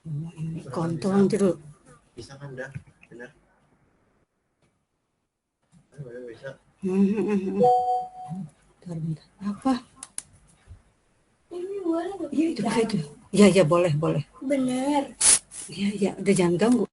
Ini kontrol dulu. Bisa kan dah, benar. Bisa. Bentar. Apa? Ini boleh? Iya itu bisa itu. Iya iya boleh boleh. Benar. Iya iya udah jangan ganggu.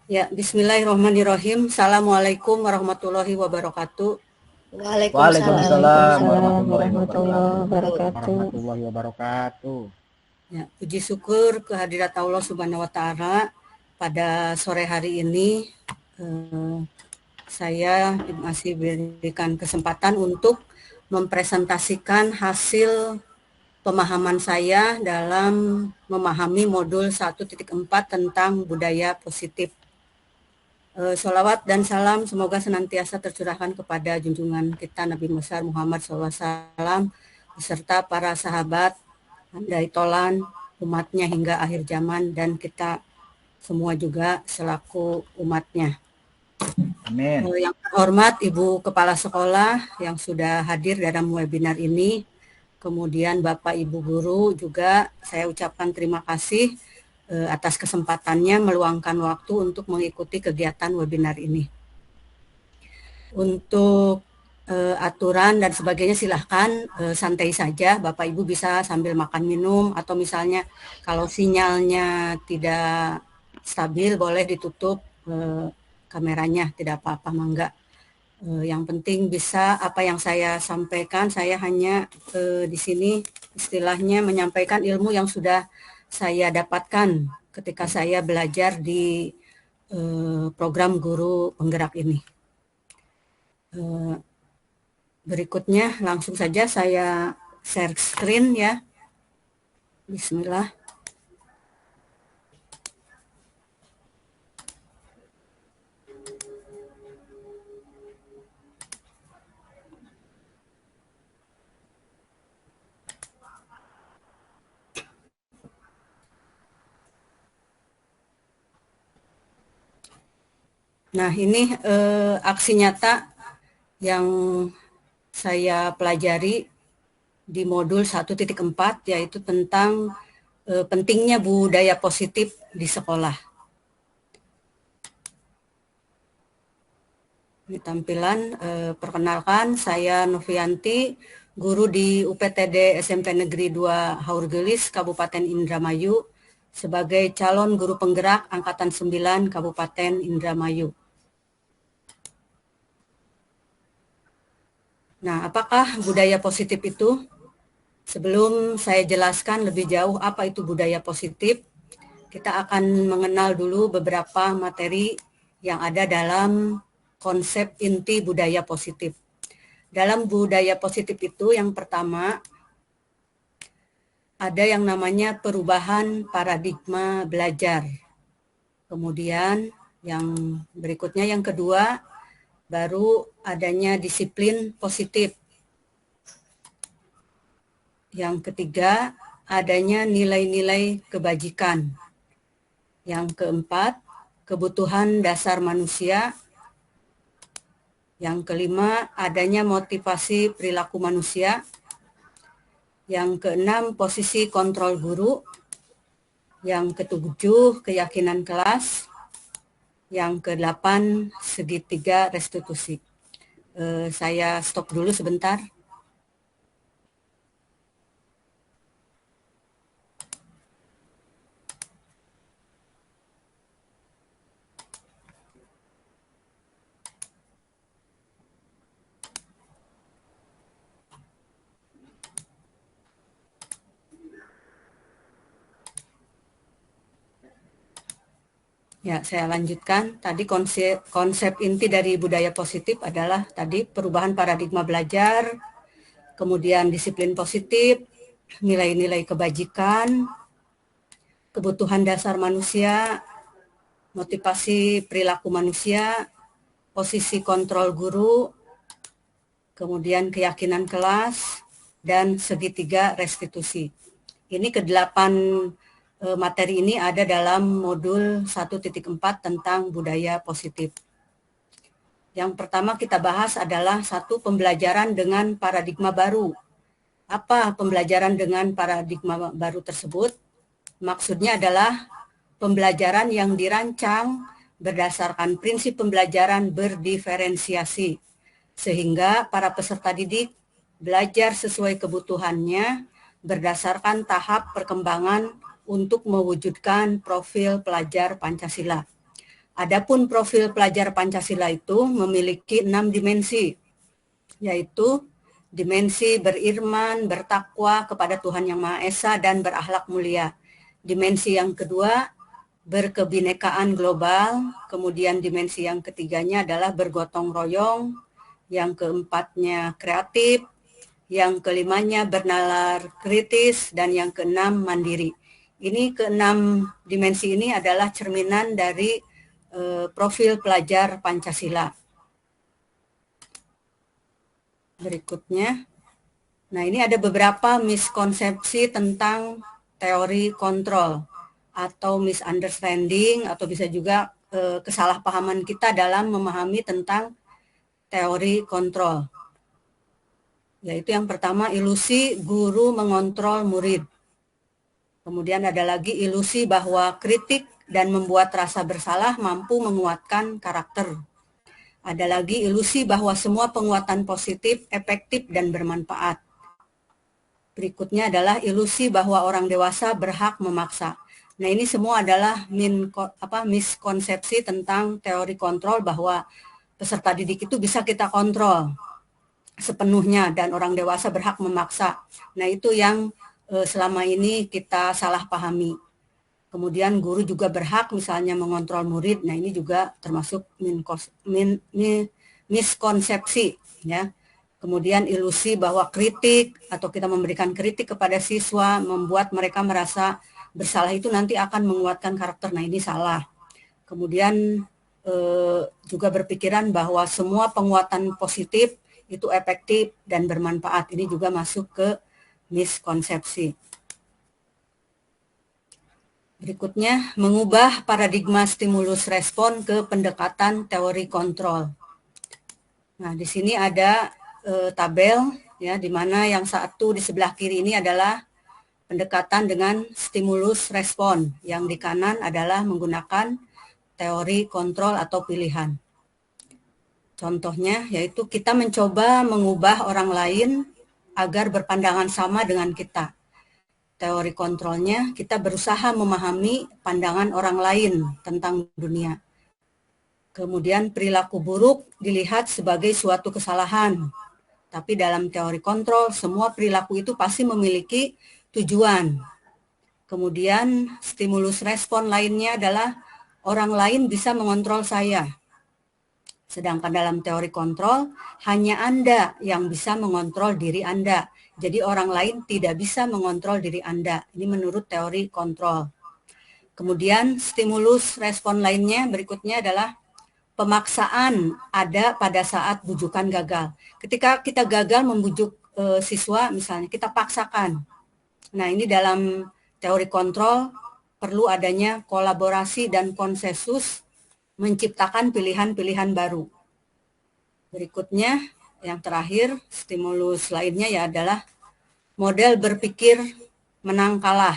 Ya, bismillahirrahmanirrahim. Assalamualaikum warahmatullahi wabarakatuh. Waalaikumsalam warahmatullahi warahmatullahi wabarakatuh. Ya, puji syukur kehadirat Allah Subhanahu wa taala pada sore hari ini saya masih diberikan kesempatan untuk mempresentasikan hasil pemahaman saya dalam memahami modul 1.4 tentang budaya positif. Sholawat dan salam semoga senantiasa tercurahkan kepada junjungan kita Nabi besar Muhammad SAW beserta para sahabat dari tolan umatnya hingga akhir zaman dan kita semua juga selaku umatnya. Amin. Yang terhormat Ibu Kepala Sekolah yang sudah hadir dalam webinar ini, kemudian Bapak Ibu Guru juga saya ucapkan terima kasih atas kesempatannya meluangkan waktu untuk mengikuti kegiatan webinar ini. Untuk aturan dan sebagainya silahkan santai saja, Bapak Ibu bisa sambil makan minum atau misalnya kalau sinyalnya tidak stabil boleh ditutup kameranya, tidak apa-apa mangga. Yang penting bisa apa yang saya sampaikan, saya hanya di sini istilahnya menyampaikan ilmu yang sudah saya dapatkan ketika saya belajar di program guru penggerak ini. Berikutnya langsung saja saya share screen ya. Bismillah. Nah ini aksi nyata yang saya pelajari di modul 1.4 yaitu tentang pentingnya budaya positif di sekolah. Ini tampilan, perkenalkan saya Novianti, guru di UPTD SMP Negeri 2 Haurgelis, Kabupaten Indramayu, sebagai calon guru penggerak Angkatan 9 Kabupaten Indramayu. Nah, apakah budaya positif itu? Sebelum saya jelaskan lebih jauh apa itu budaya positif, kita akan mengenal dulu beberapa materi yang ada dalam konsep inti budaya positif. Dalam budaya positif itu yang pertama, ada yang namanya perubahan paradigma belajar. Kemudian yang berikutnya yang kedua, baru adanya disiplin positif. Yang ketiga, adanya nilai-nilai kebajikan. Yang keempat, kebutuhan dasar manusia. Yang kelima, adanya motivasi perilaku manusia. Yang keenam, posisi kontrol guru. Yang ketujuh, keyakinan kelas. Yang kedelapan, segitiga restitusi. Saya stop dulu sebentar. Ya, saya lanjutkan. Tadi konsep inti dari budaya positif adalah tadi perubahan paradigma belajar, kemudian disiplin positif, nilai-nilai kebajikan, kebutuhan dasar manusia, motivasi perilaku manusia, posisi kontrol guru, kemudian keyakinan kelas, dan segitiga restitusi. Ini kedelapan materi ini ada dalam modul 1.4 tentang budaya positif. Yang pertama kita bahas adalah satu, pembelajaran dengan paradigma baru. Apa pembelajaran dengan paradigma baru tersebut? Maksudnya adalah pembelajaran yang dirancang berdasarkan prinsip pembelajaran berdiferensiasi, sehingga para peserta didik belajar sesuai kebutuhannya berdasarkan tahap perkembangan untuk mewujudkan profil pelajar Pancasila. Adapun profil pelajar Pancasila itu memiliki 6 dimensi, yaitu dimensi berirman, bertakwa kepada Tuhan Yang Maha Esa, dan berakhlak mulia. Dimensi yang kedua, berkebinekaan global. Kemudian dimensi yang ketiganya adalah bergotong royong. Yang keempatnya kreatif. Yang kelimanya bernalar kritis. Dan yang keenam mandiri. Ini keenam dimensi ini adalah cerminan dari profil pelajar Pancasila. Berikutnya, nah ini ada beberapa miskonsepsi tentang teori kontrol atau misunderstanding, atau bisa juga kesalahpahaman kita dalam memahami tentang teori kontrol. Yaitu yang pertama, ilusi guru mengontrol murid. Kemudian ada lagi ilusi bahwa kritik dan membuat rasa bersalah mampu menguatkan karakter. Ada lagi ilusi bahwa semua penguatan positif, efektif, dan bermanfaat. Berikutnya adalah ilusi bahwa orang dewasa berhak memaksa. Nah, ini semua adalah miskonsepsi tentang teori kontrol, bahwa peserta didik itu bisa kita kontrol sepenuhnya dan orang dewasa berhak memaksa. Nah, itu yang selama ini kita salah pahami. Kemudian guru juga berhak misalnya mengontrol murid. Nah, ini juga termasuk miskonsepsi, ya. Kemudian ilusi bahwa kritik atau kita memberikan kritik kepada siswa membuat mereka merasa bersalah, itu nanti akan menguatkan karakter. Nah, ini salah. Kemudian juga berpikiran bahwa semua penguatan positif itu efektif dan bermanfaat. Ini juga masuk ke miskonsepsi. Berikutnya, mengubah paradigma stimulus respon ke pendekatan teori kontrol. Nah, di sini ada tabel, ya, di mana yang satu di sebelah kiri ini adalah pendekatan dengan stimulus respon, yang di kanan adalah menggunakan teori kontrol atau pilihan. Contohnya yaitu kita mencoba mengubah orang lain agar berpandangan sama dengan kita. Teori kontrolnya, kita berusaha memahami pandangan orang lain tentang dunia. Kemudian perilaku buruk dilihat sebagai suatu kesalahan. Tapi dalam teori kontrol, semua perilaku itu pasti memiliki tujuan. Kemudian stimulus respon lainnya adalah orang lain bisa mengontrol saya. Sedangkan dalam teori kontrol, hanya Anda yang bisa mengontrol diri Anda. Jadi orang lain tidak bisa mengontrol diri Anda. Ini menurut teori kontrol. Kemudian stimulus respon lainnya berikutnya adalah pemaksaan ada pada saat bujukan gagal. Ketika kita gagal membujuk siswa misalnya, kita paksakan. Nah, ini dalam teori kontrol perlu adanya kolaborasi dan konsensus menciptakan pilihan-pilihan baru. Berikutnya, yang terakhir, stimulus lainnya ya adalah model berpikir menang kalah.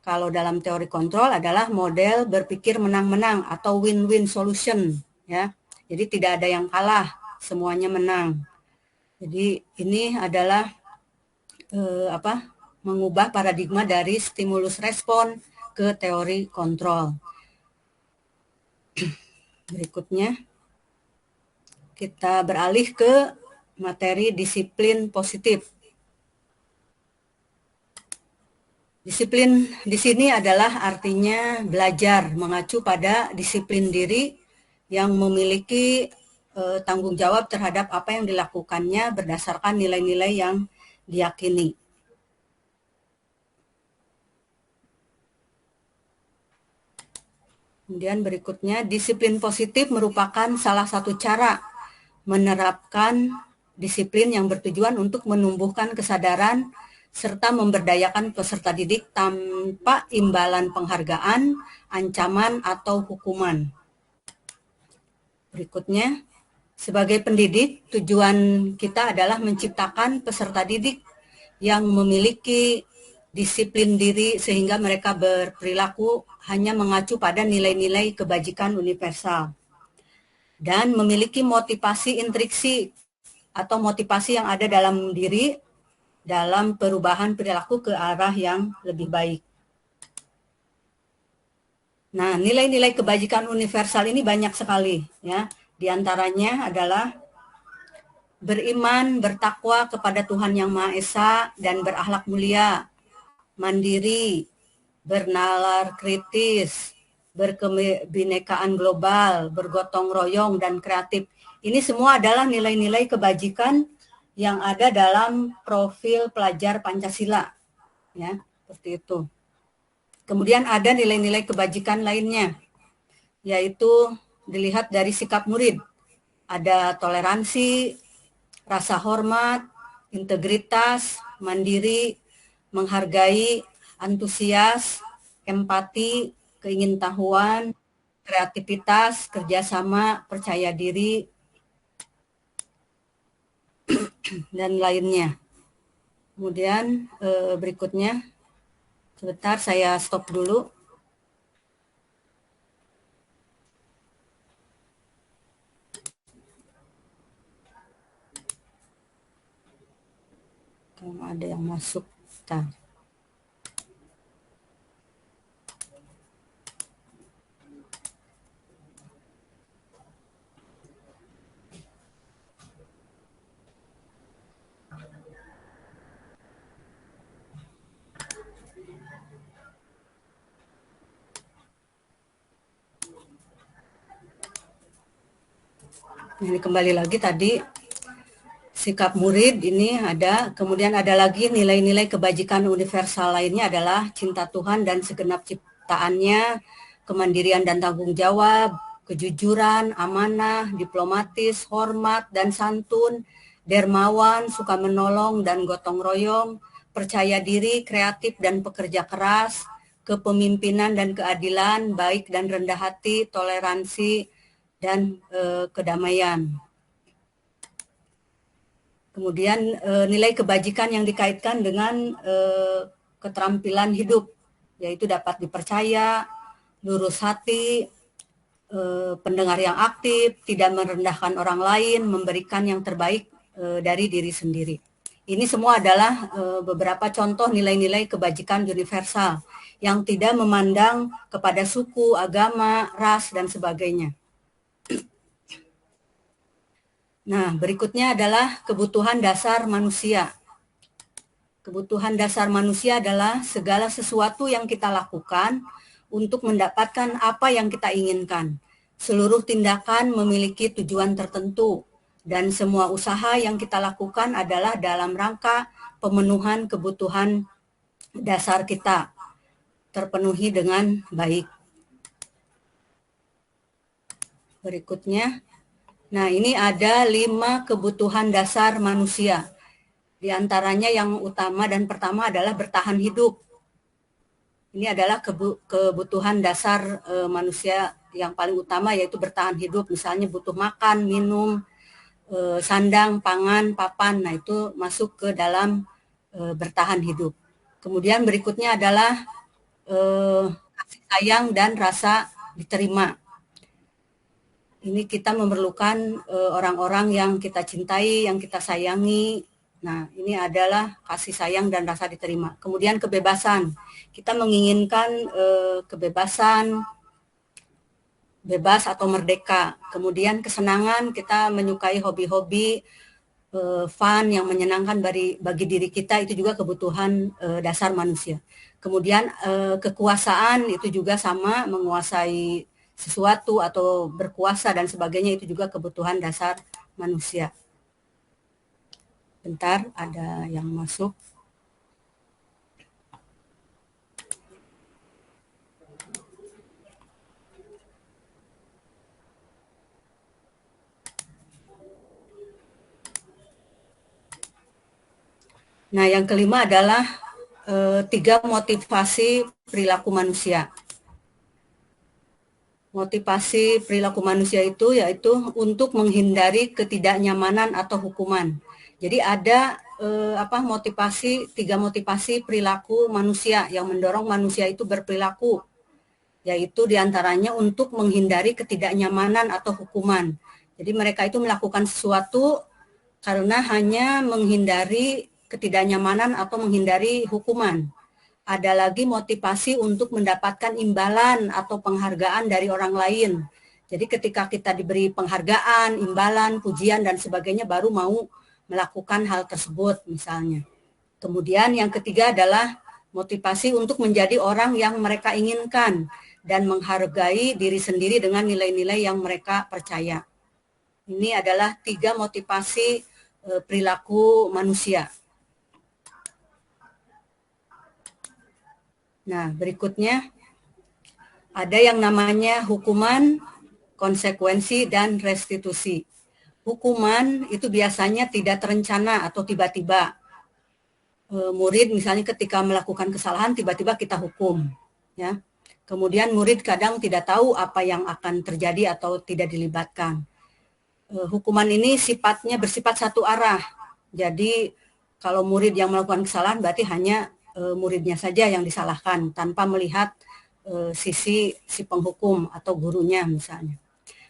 Kalau dalam teori kontrol adalah model berpikir menang-menang atau win-win solution, ya. Jadi tidak ada yang kalah, semuanya menang. Jadi ini adalah mengubah paradigma dari stimulus respon ke teori kontrol. Berikutnya kita beralih ke materi disiplin positif. Disiplin di sini adalah artinya belajar mengacu pada disiplin diri yang memiliki tanggung jawab terhadap apa yang dilakukannya berdasarkan nilai-nilai yang diyakini. Kemudian berikutnya, disiplin positif merupakan salah satu cara menerapkan disiplin yang bertujuan untuk menumbuhkan kesadaran serta memberdayakan peserta didik tanpa imbalan penghargaan, ancaman, atau hukuman. Berikutnya, Sebagai pendidik, tujuan kita adalah menciptakan peserta didik yang memiliki disiplin diri sehingga mereka berperilaku hanya mengacu pada nilai-nilai kebajikan universal dan memiliki motivasi intriksi atau motivasi yang ada dalam diri dalam perubahan perilaku ke arah yang lebih baik. Nah, nilai-nilai kebajikan universal ini banyak sekali, ya. Di antaranya adalah beriman, bertakwa kepada Tuhan Yang Maha Esa dan berakhlak mulia, mandiri, bernalar kritis, berkebinekaan global, bergotong royong dan kreatif. Ini semua adalah nilai-nilai kebajikan yang ada dalam profil pelajar Pancasila, ya, seperti itu. Kemudian ada nilai-nilai kebajikan lainnya, yaitu dilihat dari sikap murid. Ada toleransi, rasa hormat, integritas, mandiri, menghargai, antusias, empati, keingintahuan, kreativitas, kerjasama, percaya diri, dan lainnya. Kemudian berikutnya, sebentar saya stop dulu. Kalau ada yang masuk, bentar. Ini kembali lagi tadi sikap murid ini ada, kemudian ada lagi nilai-nilai kebajikan universal lainnya adalah cinta Tuhan dan segenap ciptaannya, kemandirian dan tanggung jawab, kejujuran, amanah, diplomatis, hormat dan santun, dermawan, suka menolong dan gotong royong, percaya diri, kreatif dan pekerja keras, kepemimpinan dan keadilan, baik dan rendah hati, toleransi, dan kedamaian. Kemudian nilai kebajikan yang dikaitkan dengan keterampilan hidup, yaitu dapat dipercaya, lurus hati, pendengar yang aktif, tidak merendahkan orang lain, memberikan yang terbaik dari diri sendiri. Ini semua adalah beberapa contoh nilai-nilai kebajikan universal yang tidak memandang kepada suku, agama, ras, dan sebagainya. Nah, berikutnya adalah kebutuhan dasar manusia. Kebutuhan dasar manusia adalah segala sesuatu yang kita lakukan untuk mendapatkan apa yang kita inginkan. Seluruh tindakan memiliki tujuan tertentu, dan semua usaha yang kita lakukan adalah dalam rangka pemenuhan kebutuhan dasar kita, terpenuhi dengan baik. Berikutnya, nah ini ada 5 kebutuhan dasar manusia. Di antaranya yang utama dan pertama adalah bertahan hidup. Ini adalah kebutuhan dasar manusia yang paling utama, yaitu bertahan hidup. Misalnya butuh makan, minum, sandang, pangan, papan. Nah itu masuk ke dalam bertahan hidup. Kemudian berikutnya adalah kasih sayang dan rasa diterima. Ini kita memerlukan orang-orang yang kita cintai, yang kita sayangi. Nah, ini adalah kasih sayang dan rasa diterima. Kemudian kebebasan. Kita menginginkan kebebasan, bebas atau merdeka. Kemudian kesenangan, kita menyukai hobi-hobi, fun yang menyenangkan bagi diri kita, itu juga kebutuhan dasar manusia. Kemudian kekuasaan itu juga sama, menguasai sesuatu atau berkuasa dan sebagainya, itu juga kebutuhan dasar manusia. Bentar, ada yang masuk. Nah, yang kelima adalah 3 motivasi perilaku manusia. Motivasi perilaku manusia itu yaitu untuk menghindari ketidaknyamanan atau hukuman. Jadi ada tiga motivasi perilaku manusia yang mendorong manusia itu berperilaku, yaitu diantaranya untuk menghindari ketidaknyamanan atau hukuman. Jadi mereka itu melakukan sesuatu karena hanya menghindari ketidaknyamanan atau menghindari hukuman. Ada lagi motivasi untuk mendapatkan imbalan atau penghargaan dari orang lain. Jadi ketika kita diberi penghargaan, imbalan, pujian, dan sebagainya, baru mau melakukan hal tersebut misalnya. Kemudian yang ketiga adalah motivasi untuk menjadi orang yang mereka inginkan dan menghargai diri sendiri dengan nilai-nilai yang mereka percaya. Ini adalah 3 motivasi perilaku manusia. Nah, berikutnya ada yang namanya hukuman, konsekuensi, dan restitusi. Hukuman itu biasanya tidak terencana atau tiba-tiba. Murid misalnya ketika melakukan kesalahan tiba-tiba kita hukum, ya. Kemudian murid kadang tidak tahu apa yang akan terjadi atau tidak dilibatkan. Hukuman ini bersifat satu arah. Jadi kalau murid yang melakukan kesalahan berarti hanya muridnya saja yang disalahkan tanpa melihat sisi si penghukum atau gurunya misalnya.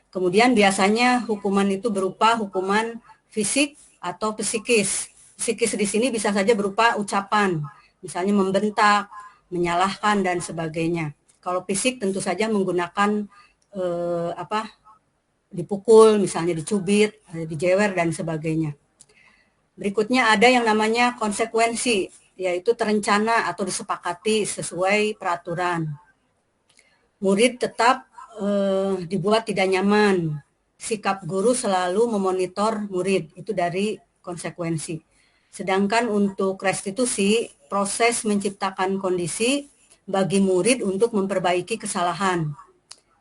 Kemudian biasanya hukuman itu berupa hukuman fisik atau psikis. Psikis di sini bisa saja berupa ucapan, misalnya membentak, menyalahkan, dan sebagainya. Kalau fisik tentu saja menggunakan dipukul, misalnya dicubit, dijewer, dan sebagainya. Berikutnya ada yang namanya konsekuensi, yaitu terencana atau disepakati sesuai peraturan. Murid tetap dibuat tidak nyaman. Sikap guru selalu memonitor murid, itu dari konsekuensi. Sedangkan untuk restitusi, proses menciptakan kondisi bagi murid untuk memperbaiki kesalahan.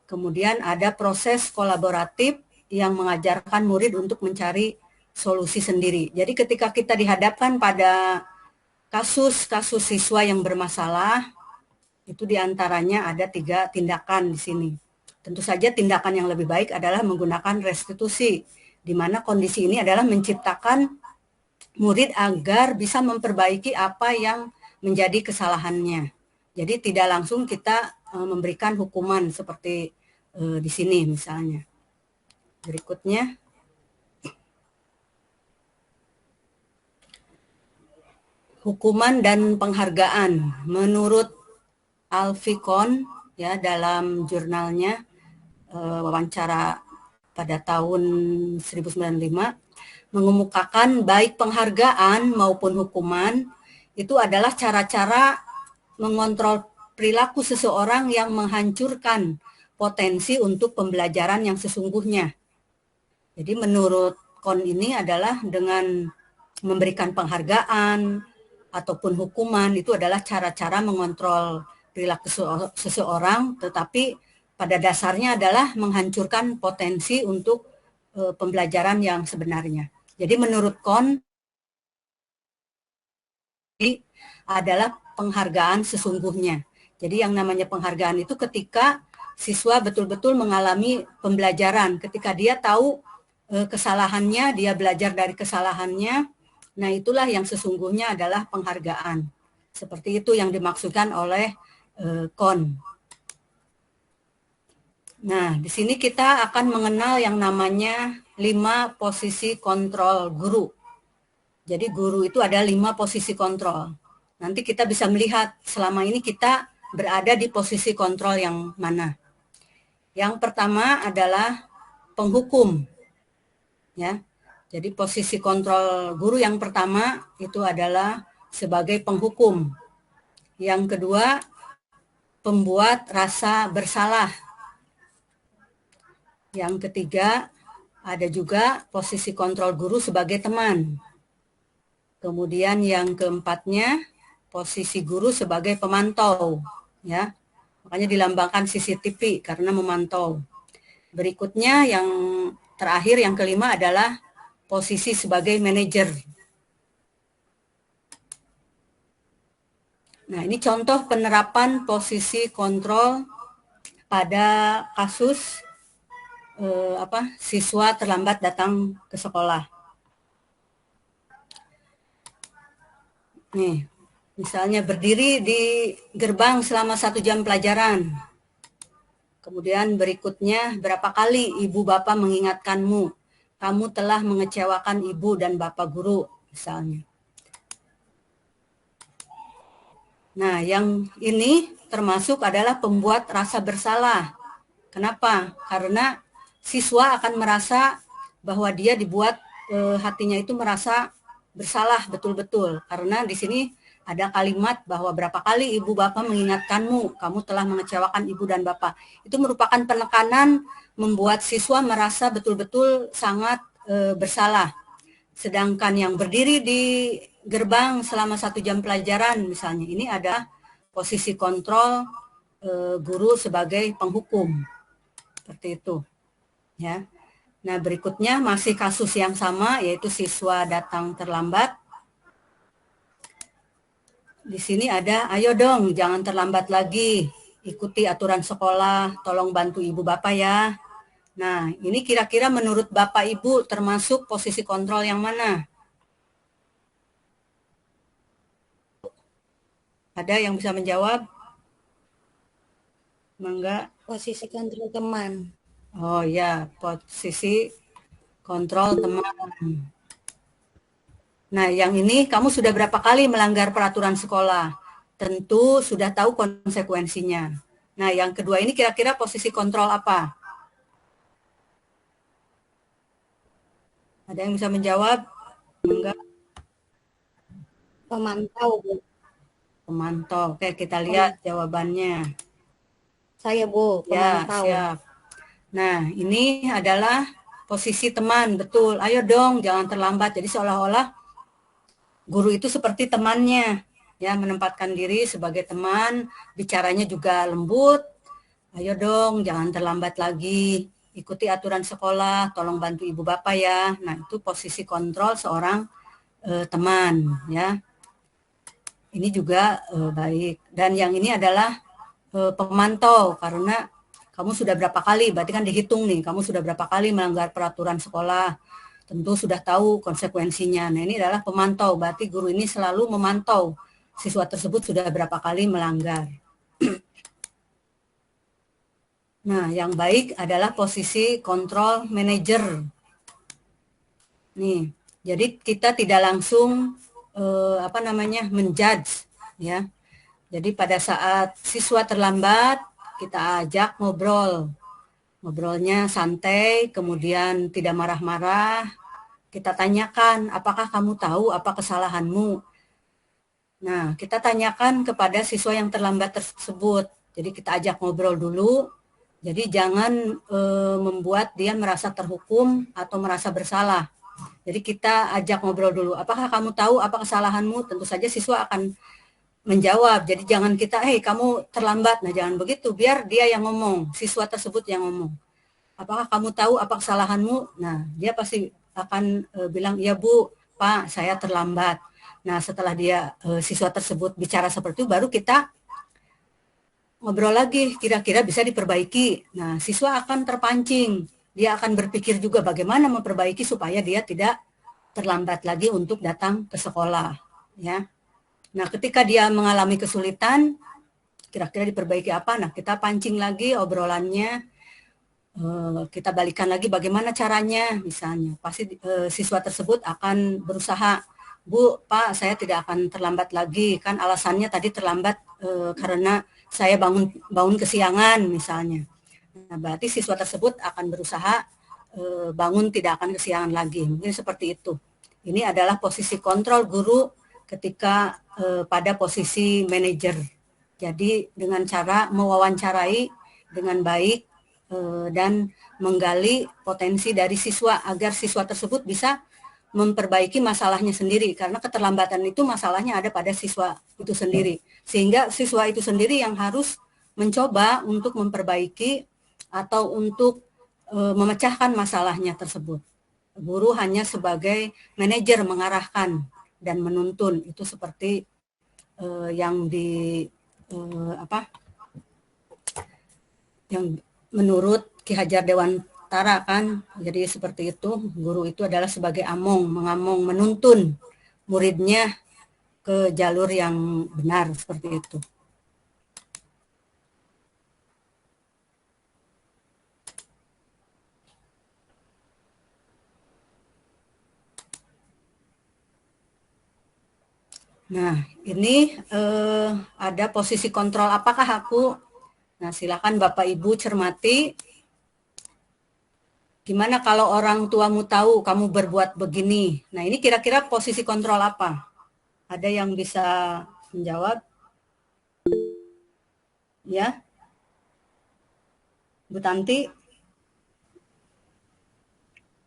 Kemudian ada proses kolaboratif yang mengajarkan murid untuk mencari solusi sendiri. Jadi ketika kita dihadapkan pada kasus-kasus siswa yang bermasalah, itu diantaranya ada 3 tindakan di sini. Tentu saja tindakan yang lebih baik adalah menggunakan restitusi, di mana kondisi ini adalah menciptakan murid agar bisa memperbaiki apa yang menjadi kesalahannya. Jadi tidak langsung kita memberikan hukuman seperti di sini misalnya. Berikutnya. Hukuman dan penghargaan. Menurut Alficon, ya, dalam jurnalnya wawancara pada tahun 1995 mengemukakan baik penghargaan maupun hukuman itu adalah cara-cara mengontrol perilaku seseorang yang menghancurkan potensi untuk pembelajaran yang sesungguhnya. Jadi menurut Kon ini adalah dengan memberikan penghargaan ataupun hukuman itu adalah cara-cara mengontrol perilaku seseorang, tetapi pada dasarnya adalah menghancurkan potensi untuk pembelajaran yang sebenarnya. Jadi menurut Kon adalah penghargaan sesungguhnya. Jadi yang namanya penghargaan itu ketika siswa betul-betul mengalami pembelajaran, ketika dia tahu kesalahannya, dia belajar dari kesalahannya. Nah, itulah yang sesungguhnya adalah penghargaan. Seperti itu yang dimaksudkan oleh Kon. Nah, di sini kita akan mengenal yang namanya 5 posisi kontrol guru. Jadi guru itu ada 5 posisi kontrol. Nanti kita bisa melihat selama ini kita berada di posisi kontrol yang mana. Yang pertama adalah penghukum. Ya. Jadi posisi kontrol guru yang pertama itu adalah sebagai penghukum. Yang kedua, pembuat rasa bersalah. Yang ketiga, ada juga posisi kontrol guru sebagai teman. Kemudian yang keempatnya, posisi guru sebagai pemantau. Ya, makanya dilambangkan CCTV karena memantau. Berikutnya yang terakhir, yang kelima adalah posisi sebagai manajer. Nah, ini contoh penerapan posisi kontrol pada kasus siswa terlambat datang ke sekolah. Nih, misalnya berdiri di gerbang selama 1 jam pelajaran. Kemudian berikutnya, berapa kali ibu bapak mengingatkanmu, kamu telah mengecewakan ibu dan bapak guru, misalnya. Nah, yang ini termasuk adalah pembuat rasa bersalah. Kenapa? Karena siswa akan merasa bahwa dia dibuat hatinya itu merasa bersalah betul-betul. Karena di sini ada kalimat bahwa berapa kali ibu bapak mengingatkanmu, kamu telah mengecewakan ibu dan bapak. Itu merupakan penekanan membuat siswa merasa betul-betul sangat bersalah. Sedangkan yang berdiri di gerbang selama 1 jam pelajaran misalnya, ini ada posisi kontrol guru sebagai penghukum. Seperti itu. Ya. Nah, berikutnya masih kasus yang sama, yaitu siswa datang terlambat. Di sini ada, ayo dong jangan terlambat lagi, ikuti aturan sekolah, tolong bantu ibu bapak ya. Nah, ini kira-kira menurut bapak ibu termasuk posisi kontrol yang mana? Ada yang bisa menjawab? Mangga. Posisi kontrol teman. Oh ya, posisi kontrol teman. Nah, yang ini kamu sudah berapa kali melanggar peraturan sekolah? Tentu sudah tahu konsekuensinya. Nah, yang kedua ini kira-kira posisi kontrol apa? Ada yang bisa menjawab? Enggak. Pemantau, Bu. Pemantau. Oke, kita lihat jawabannya. Saya, Bu, pemantau. Ya, siap. Nah, ini adalah posisi teman, betul. Ayo dong, jangan terlambat. Jadi seolah-olah guru itu seperti temannya, ya, menempatkan diri sebagai teman, bicaranya juga lembut. Ayo dong, jangan terlambat lagi. Ikuti aturan sekolah, tolong bantu ibu bapak ya. Nah, itu posisi kontrol seorang teman, ya. Ini juga baik. Dan yang ini adalah pemantau, karena kamu sudah berapa kali, berarti kan dihitung nih, kamu sudah berapa kali melanggar peraturan sekolah, tentu sudah tahu konsekuensinya. Nah, ini adalah pemantau, berarti guru ini selalu memantau siswa tersebut sudah berapa kali melanggar. Nah, yang baik adalah posisi control manager. Nih, jadi kita tidak langsung menjudge, ya. Jadi pada saat siswa terlambat, kita ajak ngobrol. Ngobrolnya santai, kemudian tidak marah-marah. Kita tanyakan, apakah kamu tahu apa kesalahanmu? Nah, kita tanyakan kepada siswa yang terlambat tersebut. Jadi kita ajak ngobrol dulu. Jadi jangan membuat dia merasa terhukum atau merasa bersalah. Jadi kita ajak ngobrol dulu. Apakah kamu tahu apa kesalahanmu? Tentu saja siswa akan menjawab. Jadi jangan kita, kamu terlambat. Nah, jangan begitu. Biar dia yang ngomong, siswa tersebut yang ngomong. Apakah kamu tahu apa kesalahanmu? Nah, dia pasti akan bilang, iya Bu, Pak, saya terlambat. Nah, setelah dia siswa tersebut bicara seperti itu, baru kita ngobrol lagi, kira-kira bisa diperbaiki. Nah, siswa akan terpancing. Dia akan berpikir juga bagaimana memperbaiki supaya dia tidak terlambat lagi untuk datang ke sekolah. Ya. Nah, ketika dia mengalami kesulitan, kira-kira diperbaiki apa? Nah, kita pancing lagi obrolannya, kita balikan lagi bagaimana caranya, misalnya. Pasti siswa tersebut akan berusaha, Bu, Pak, saya tidak akan terlambat lagi. Kan alasannya tadi terlambat karena saya bangun kesiangan, misalnya. Nah, berarti siswa tersebut akan berusaha bangun tidak akan kesiangan lagi. Mungkin seperti itu. Ini adalah posisi kontrol guru ketika pada posisi manajer. Jadi dengan cara mewawancarai dengan baik dan menggali potensi dari siswa agar siswa tersebut bisa memperbaiki masalahnya sendiri, karena keterlambatan itu masalahnya ada pada siswa itu sendiri, sehingga siswa itu sendiri yang harus mencoba untuk memperbaiki atau untuk memecahkan masalahnya tersebut. Guru hanya sebagai manajer mengarahkan dan menuntun, itu seperti yang yang menurut Ki Hajar Dewantara kan, jadi seperti itu, guru itu adalah sebagai among, mengamong, menuntun muridnya ke jalur yang benar, seperti itu. Nah, ini ada posisi kontrol apakah aku? Nah, silakan Bapak Ibu cermati. Gimana kalau orang tuamu tahu kamu berbuat begini? Nah, ini kira-kira posisi kontrol apa? Ada yang bisa menjawab? Ya, Bu Tanti?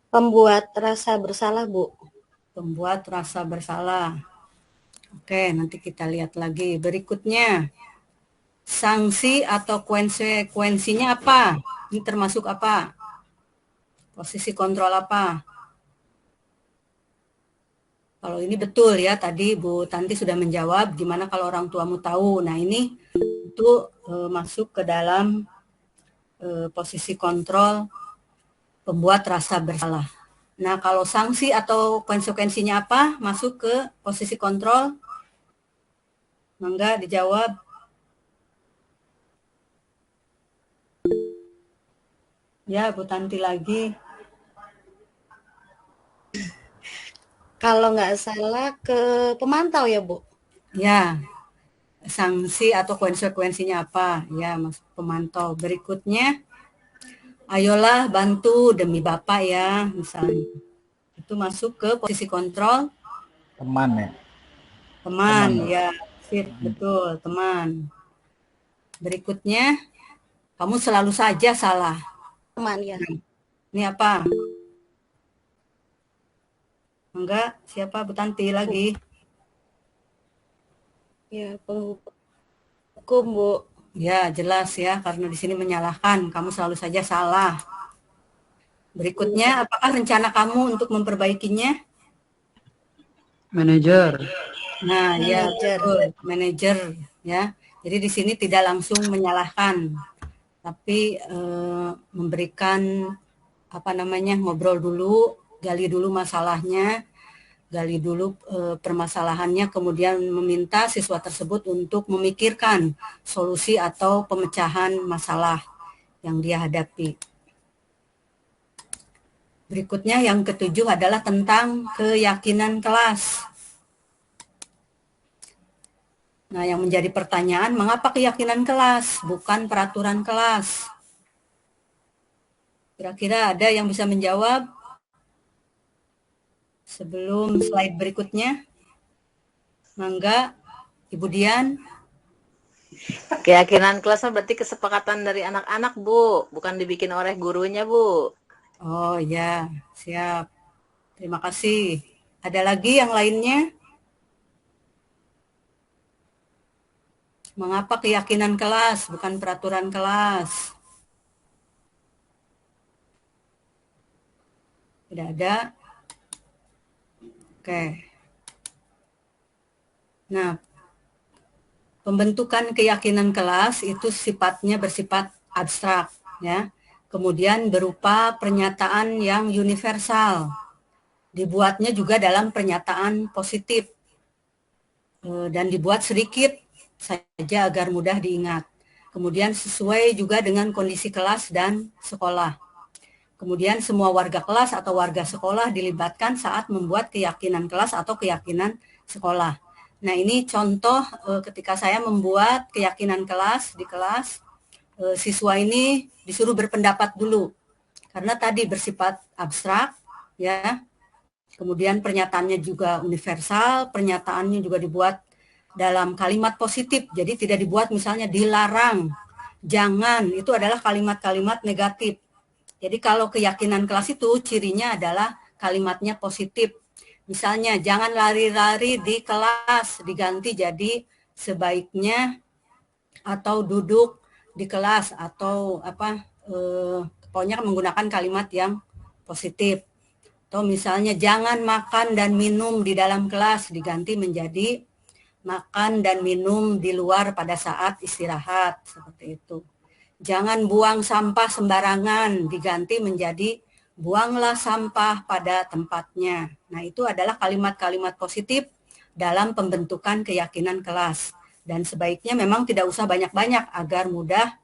Pembuat rasa bersalah, Bu. Pembuat rasa bersalah. Oke, nanti kita lihat lagi. Berikutnya, sanksi atau konsekuensinya apa? Ini termasuk apa? Posisi kontrol apa? Kalau ini betul ya, tadi Bu Tanti sudah menjawab, gimana kalau orang tuamu tahu. Nah, ini itu masuk ke dalam posisi kontrol pembuat rasa bersalah. Nah, kalau sanksi atau konsekuensinya apa? Masuk ke posisi kontrol. Mangga dijawab. Ya, Bu Tanti lagi. Kalau nggak salah ke pemantau ya, Bu? Ya, sanksi atau konsekuensinya apa? Ya, masuk pemantau. Berikutnya, ayolah bantu demi Bapak ya, misalnya. Itu masuk ke posisi kontrol. Teman ya. Teman ya, fit, betul, teman. Berikutnya, kamu selalu saja salah. Teman ya. Ini apa? Enggak, siapa? Bu Tanti lagi. Ya, penghukum, Bu. Ya, jelas ya, karena di sini menyalahkan, kamu selalu saja salah. Berikutnya, apakah rencana kamu untuk memperbaikinya? Manajer. Nah, ya, Manajer. betul, manajer ya. Jadi di sini tidak langsung menyalahkan, tapi memberikan apa namanya, ngobrol dulu, gali dulu masalahnya, gali dulu permasalahannya, kemudian meminta siswa tersebut untuk memikirkan solusi atau pemecahan masalah yang dia hadapi. Berikutnya yang ketujuh adalah tentang keyakinan kelas. Nah, yang menjadi pertanyaan, mengapa keyakinan kelas, bukan peraturan kelas? Kira-kira ada yang bisa menjawab? Sebelum slide berikutnya. Mangga, Ibu Dian. Keyakinan kelasnya berarti kesepakatan dari anak-anak, Bu. Bukan dibikin oleh gurunya, Bu. Oh ya, siap. Terima kasih. Ada lagi yang lainnya? Mengapa keyakinan kelas, bukan peraturan kelas? Tidak ada? Oke. Nah, pembentukan keyakinan kelas itu sifatnya bersifat abstrak, ya. Kemudian berupa pernyataan yang universal. Dibuatnya juga dalam pernyataan positif. Dan dibuat sedikit saja agar mudah diingat. Kemudian sesuai juga dengan kondisi kelas dan sekolah. Kemudian semua warga kelas atau warga sekolah dilibatkan saat membuat keyakinan kelas atau keyakinan sekolah. Nah, ini contoh ketika saya membuat keyakinan kelas di kelas, siswa ini disuruh berpendapat dulu. Karena tadi bersifat abstrak, ya. Kemudian pernyataannya juga universal, pernyataannya juga dibuat dalam kalimat positif. Jadi tidak dibuat misalnya dilarang, jangan, itu adalah kalimat-kalimat negatif. Jadi kalau keyakinan kelas itu cirinya adalah kalimatnya positif. Misalnya jangan lari-lari di kelas, diganti jadi sebaiknya atau duduk di kelas atau apa, pokoknya menggunakan kalimat yang positif. Atau misalnya jangan makan dan minum di dalam kelas, diganti menjadi makan dan minum di luar pada saat istirahat, seperti itu. Jangan buang sampah sembarangan, diganti menjadi buanglah sampah pada tempatnya. Nah, itu adalah kalimat-kalimat positif dalam pembentukan keyakinan kelas. Dan sebaiknya memang tidak usah banyak-banyak agar mudah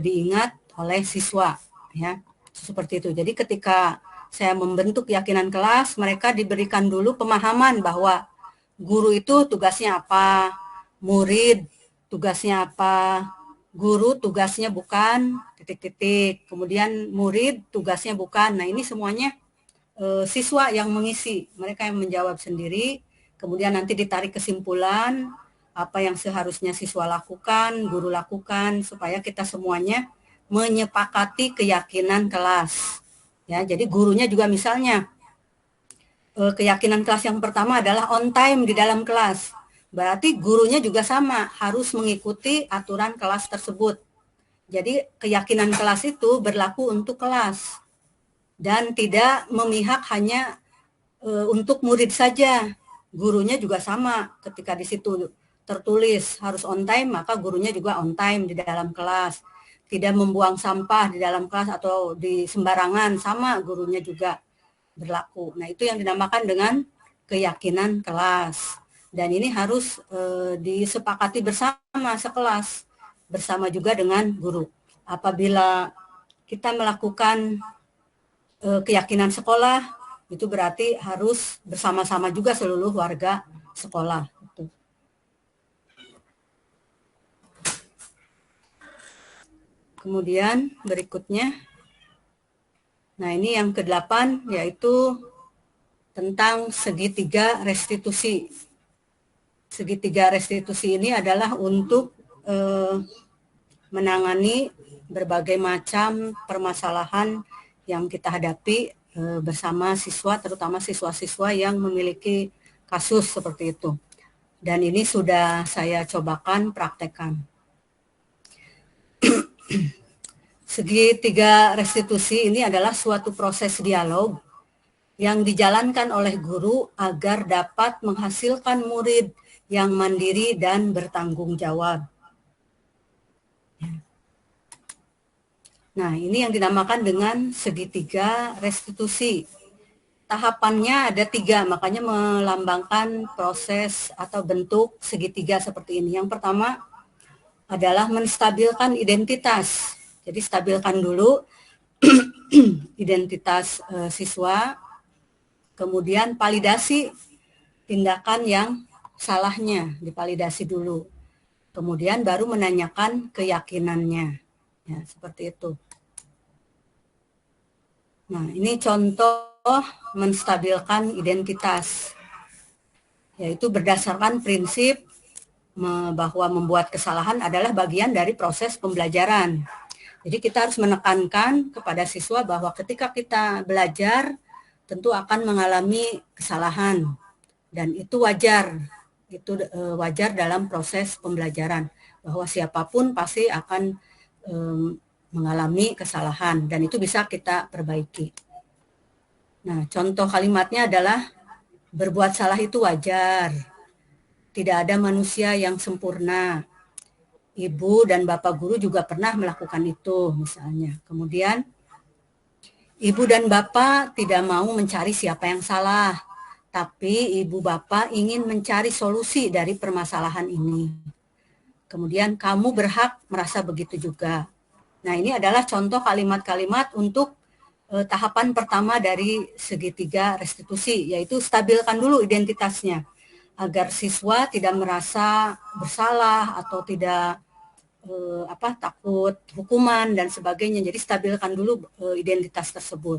diingat oleh siswa. Ya, seperti itu. Jadi ketika saya membentuk keyakinan kelas, mereka diberikan dulu pemahaman bahwa guru itu tugasnya apa, murid tugasnya apa, guru tugasnya bukan titik-titik, kemudian murid tugasnya bukan. Nah, ini semuanya siswa yang mengisi, mereka yang menjawab sendiri, kemudian nanti ditarik kesimpulan apa yang seharusnya siswa lakukan, guru lakukan, supaya kita semuanya menyepakati keyakinan kelas. Ya, jadi gurunya juga misalnya keyakinan kelas yang pertama adalah on time di dalam kelas. Berarti gurunya juga sama, harus mengikuti aturan kelas tersebut. Jadi keyakinan kelas itu berlaku untuk kelas dan tidak memihak hanya untuk murid saja. Gurunya juga sama, ketika di situ tertulis harus on time, maka gurunya juga on time di dalam kelas. Tidak membuang sampah di dalam kelas atau di sembarangan, sama gurunya juga berlaku. Nah, itu yang dinamakan dengan keyakinan kelas. Dan ini harus disepakati bersama sekelas, bersama juga dengan guru. Apabila kita melakukan keyakinan sekolah, itu berarti harus bersama-sama juga seluruh warga sekolah. Kemudian berikutnya, nah ini yang ke-8, yaitu tentang segitiga restitusi. Segitiga restitusi ini adalah untuk menangani berbagai macam permasalahan yang kita hadapi bersama siswa, terutama siswa-siswa yang memiliki kasus seperti itu. Dan ini sudah saya cobakan praktekkan. Segitiga restitusi ini adalah suatu proses dialog yang dijalankan oleh guru agar dapat menghasilkan murid yang mandiri dan bertanggung jawab. Nah, ini yang dinamakan dengan segitiga restitusi. Tahapannya ada 3, makanya melambangkan proses atau bentuk segitiga seperti ini. Yang pertama adalah menstabilkan identitas. Jadi stabilkan dulu identitas siswa, kemudian validasi tindakan yang salahnya, dipalidasi dulu. Kemudian baru menanyakan keyakinannya. Ya, seperti itu. Nah, ini contoh menstabilkan identitas, yaitu berdasarkan prinsip bahwa membuat kesalahan adalah bagian dari proses pembelajaran. Jadi kita harus menekankan kepada siswa bahwa ketika kita belajar tentu akan mengalami kesalahan, dan itu wajar. Itu wajar dalam proses pembelajaran, bahwa siapapun pasti akan mengalami kesalahan dan itu bisa kita perbaiki. Nah, contoh kalimatnya adalah berbuat salah itu wajar. Tidak ada manusia yang sempurna. Ibu dan bapak guru juga pernah melakukan itu misalnya. Kemudian ibu dan bapak tidak mau mencari siapa yang salah, tapi ibu bapak ingin mencari solusi dari permasalahan ini. Kemudian kamu berhak merasa begitu juga. Nah, ini adalah contoh kalimat-kalimat untuk tahapan pertama dari segitiga restitusi, yaitu stabilkan dulu identitasnya agar siswa tidak merasa bersalah atau tidak takut hukuman dan sebagainya. Jadi stabilkan dulu identitas tersebut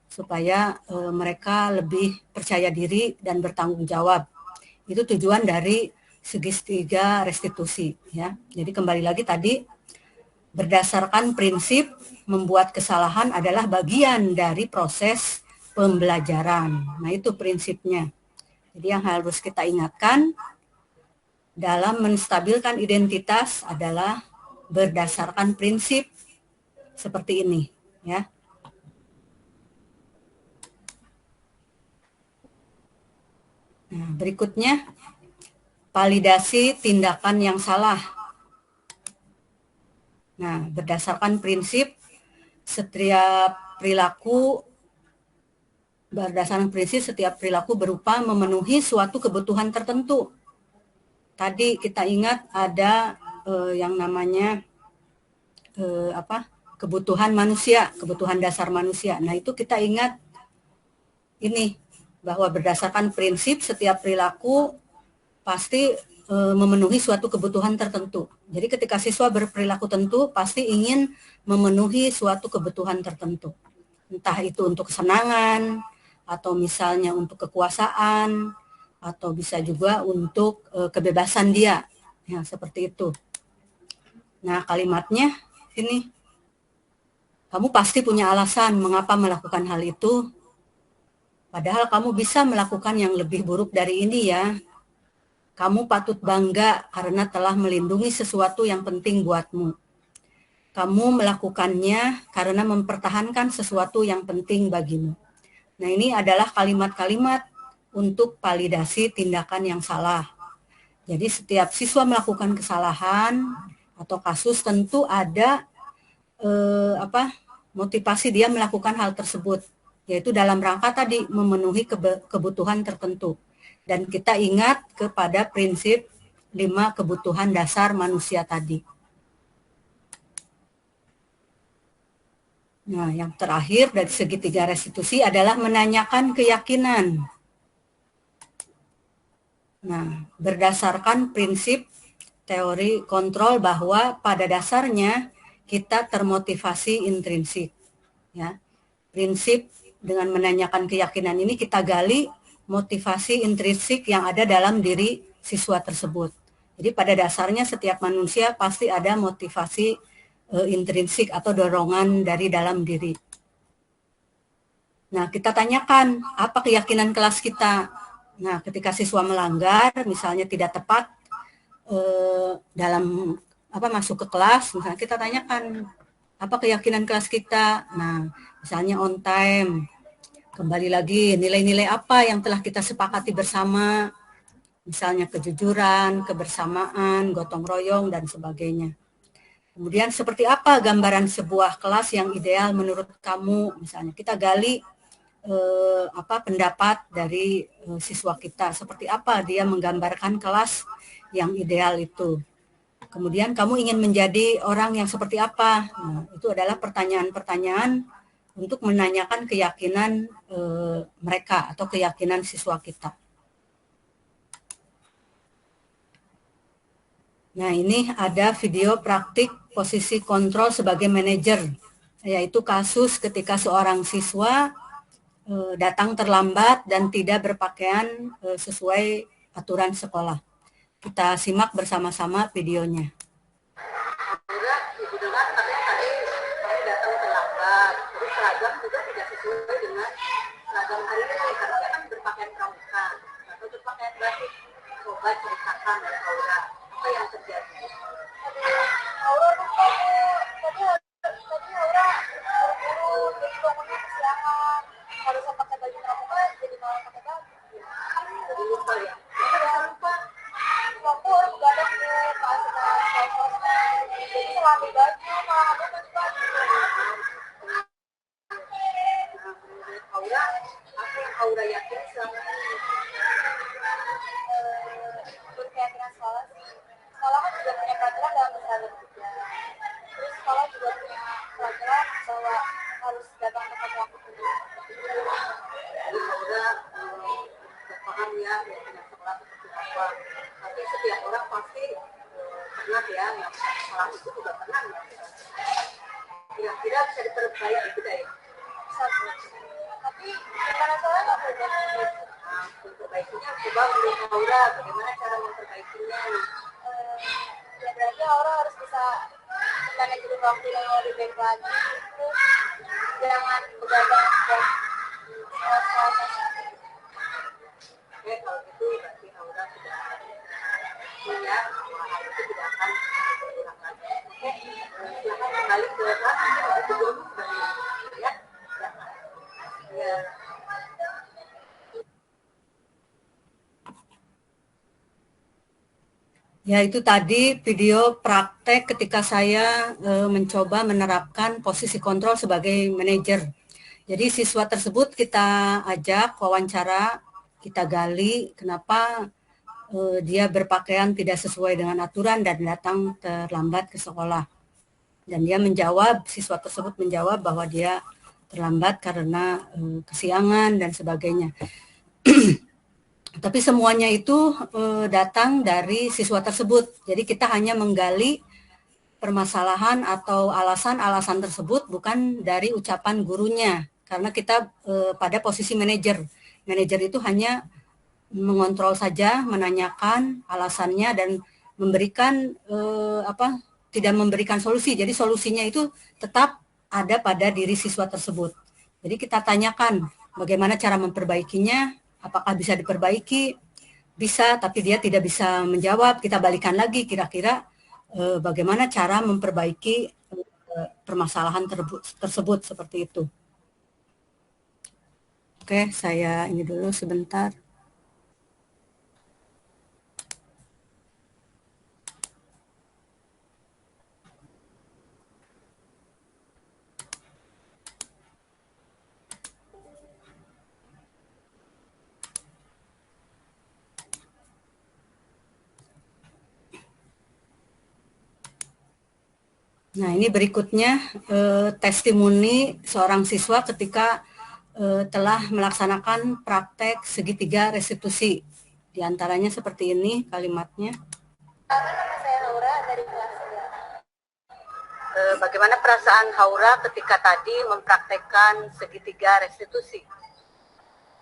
supaya mereka lebih percaya diri dan bertanggung jawab. Itu tujuan dari segitiga restitusi, ya. Jadi kembali lagi tadi, berdasarkan prinsip membuat kesalahan adalah bagian dari proses pembelajaran. Nah, itu prinsipnya. Jadi yang harus kita ingatkan dalam menstabilkan identitas adalah berdasarkan prinsip seperti ini, ya. Nah, berikutnya validasi tindakan yang salah. Nah, berdasarkan prinsip setiap perilaku berupa memenuhi suatu kebutuhan tertentu. Tadi kita ingat ada yang namanya kebutuhan manusia, kebutuhan dasar manusia. Nah, itu kita ingat ini bahwa berdasarkan prinsip setiap perilaku pasti memenuhi suatu kebutuhan tertentu. Jadi ketika siswa berperilaku tentu pasti ingin memenuhi suatu kebutuhan tertentu. Entah itu untuk kesenangan, atau misalnya untuk kekuasaan, atau bisa juga untuk kebebasan dia. Ya, seperti itu. Nah, kalimatnya ini, kamu pasti punya alasan mengapa melakukan hal itu, padahal kamu bisa melakukan yang lebih buruk dari ini ya. Kamu patut bangga karena telah melindungi sesuatu yang penting buatmu. Kamu melakukannya karena mempertahankan sesuatu yang penting bagimu. Nah, ini adalah kalimat-kalimat untuk validasi tindakan yang salah. Jadi setiap siswa melakukan kesalahan atau kasus tentu ada motivasi dia melakukan hal tersebut, yaitu dalam rangka tadi memenuhi kebutuhan tertentu. Dan kita ingat kepada prinsip 5 kebutuhan dasar manusia tadi. Nah, yang terakhir dari segitiga restitusi adalah menanyakan keyakinan. Nah, berdasarkan prinsip teori kontrol bahwa pada dasarnya kita termotivasi intrinsik. Ya, prinsip dengan menanyakan keyakinan ini kita gali motivasi intrinsik yang ada dalam diri siswa tersebut. Jadi pada dasarnya setiap manusia pasti ada motivasi intrinsik atau dorongan dari dalam diri. Nah, kita tanyakan apa keyakinan kelas kita. Nah, ketika siswa melanggar, misalnya tidak tepat dalam masuk ke kelas, misalnya kita tanyakan apa keyakinan kelas kita. Nah, misalnya on time. Kembali lagi, nilai-nilai apa yang telah kita sepakati bersama, misalnya kejujuran, kebersamaan, gotong royong, dan sebagainya. Kemudian seperti apa gambaran sebuah kelas yang ideal menurut kamu, misalnya kita gali pendapat dari siswa kita, seperti apa dia menggambarkan kelas yang ideal itu. Kemudian kamu ingin menjadi orang yang seperti apa? Nah, itu adalah pertanyaan-pertanyaan untuk menanyakan keyakinan mereka atau keyakinan siswa kita. Nah, ini ada video praktik posisi kontrol sebagai manajer, yaitu kasus ketika seorang siswa datang terlambat dan tidak berpakaian sesuai aturan sekolah. Kita simak bersama-sama videonya. Coba ceritakan dari Aura, apa yang terjadi? Aura lupa Bu, tadi Aura buru-buru, jadi bangunnya kesiangan, harusnya pakai baju pramuka, jadi malah pakai baju. Jadi lupa ya? Kenapa lupa? Aku harus begadang Bu, kasih sosmed, jadi selami baju, malah aku baju-baju. Aura, apa yang Aura yakin selama ini? Keyakinan sekolah sih, sekolah kan juga punya peraturan dalam bersahabat juga, terus sekolah juga punya pelajaran bahwa harus datang tepat waktu dulu. Jadi udah paham ya keyakinan sekolah seperti apa, tapi setiap orang pasti pernah ya yang sekolah itu juga pernah ya, kira-kira bisa diperbaiki tidak ya? Bisa, tapi gimana caranya perbaiki? Memperbaikinya coba menurut Aura, bagaimana cara memperbaikinya? Ya berarti Aura harus bisa manajemen waktu yang lebih baik lagi, terus jangan begadang dan sekolah-sekolah. Oke, kalau gitu berarti Aura sudah punya hal itu tidak akan berulang lagi. Oke, silakan kembali ke kelas itu dulu ya. Ya. Ya, itu tadi video praktek ketika saya mencoba menerapkan posisi kontrol sebagai manajer. Jadi siswa tersebut kita ajak wawancara, kita gali kenapa dia berpakaian tidak sesuai dengan aturan dan datang terlambat ke sekolah. Dan dia menjawab, siswa tersebut menjawab bahwa dia terlambat karena kesiangan dan sebagainya. Tapi semuanya itu datang dari siswa tersebut. Jadi kita hanya menggali permasalahan atau alasan-alasan tersebut bukan dari ucapan gurunya. Karena kita pada posisi manajer. Manajer itu hanya mengontrol saja, menanyakan alasannya dan memberikan tidak memberikan solusi. Jadi solusinya itu tetap ada pada diri siswa tersebut. Jadi kita tanyakan bagaimana cara memperbaikinya, apakah bisa diperbaiki, bisa tapi dia tidak bisa menjawab, kita balikan lagi kira-kira bagaimana cara memperbaiki permasalahan tersebut seperti itu. Oke, saya ini dulu sebentar. Nah, ini berikutnya testimoni seorang siswa ketika telah melaksanakan praktek segitiga restitusi. Di antaranya seperti ini kalimatnya. Nama saya Laura dari kelas 3. Bagaimana perasaan Haura ketika tadi mempraktekkan segitiga restitusi?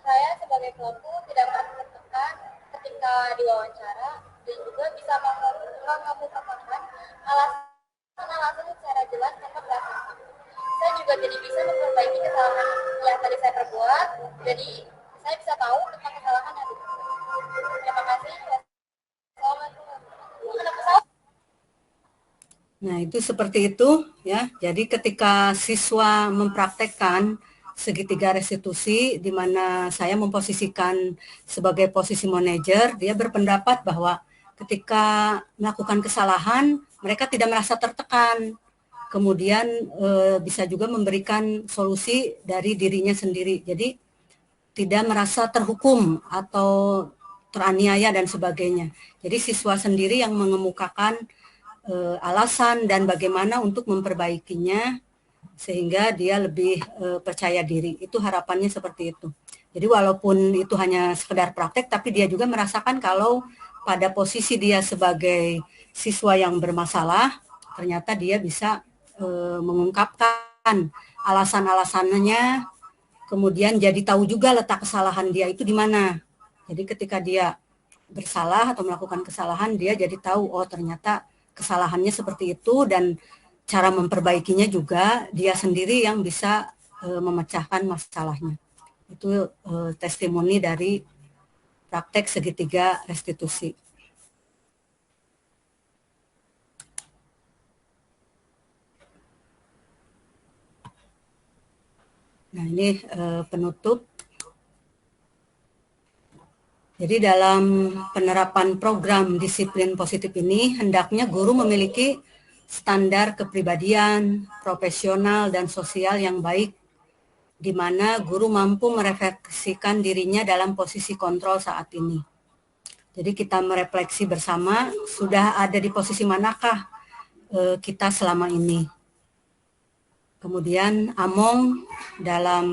Saya sebagai pelaku tidak merasa tertekan ketika diwawancara dan juga bisa mengemukakan alasan secara jelas tanpa berdasarkan. Saya juga jadi bisa memperbaiki kesalahan yang tadi saya perbuat, jadi saya bisa tahu tentang kesalahan yang diperbuat. Terima kasih. Assalamualaikum. Nah, itu seperti itu ya. Jadi ketika siswa mempraktekkan segitiga restitusi di mana saya memposisikan sebagai posisi manajer, dia berpendapat bahwa ketika melakukan kesalahan mereka tidak merasa tertekan. Kemudian bisa juga memberikan solusi dari dirinya sendiri. Jadi tidak merasa terhukum atau teraniaya dan sebagainya. Jadi siswa sendiri yang mengemukakan alasan dan bagaimana untuk memperbaikinya sehingga dia lebih percaya diri. Itu harapannya seperti itu. Jadi walaupun itu hanya sekedar praktek, tapi dia juga merasakan kalau pada posisi dia sebagai siswa yang bermasalah, ternyata dia bisa mengungkapkan alasan-alasannya, kemudian jadi tahu juga letak kesalahan dia itu di mana. Jadi ketika dia bersalah atau melakukan kesalahan, dia jadi tahu, oh ternyata kesalahannya seperti itu, dan cara memperbaikinya juga dia sendiri yang bisa memecahkan masalahnya. Itu testimoni dari praktek segitiga restitusi. Nah, ini penutup. Jadi dalam penerapan program disiplin positif ini, hendaknya guru memiliki standar kepribadian, profesional, dan sosial yang baik, di mana guru mampu merefleksikan dirinya dalam posisi kontrol saat ini. Jadi kita merefleksi bersama, sudah ada di posisi manakah kita selama ini. Kemudian Among dalam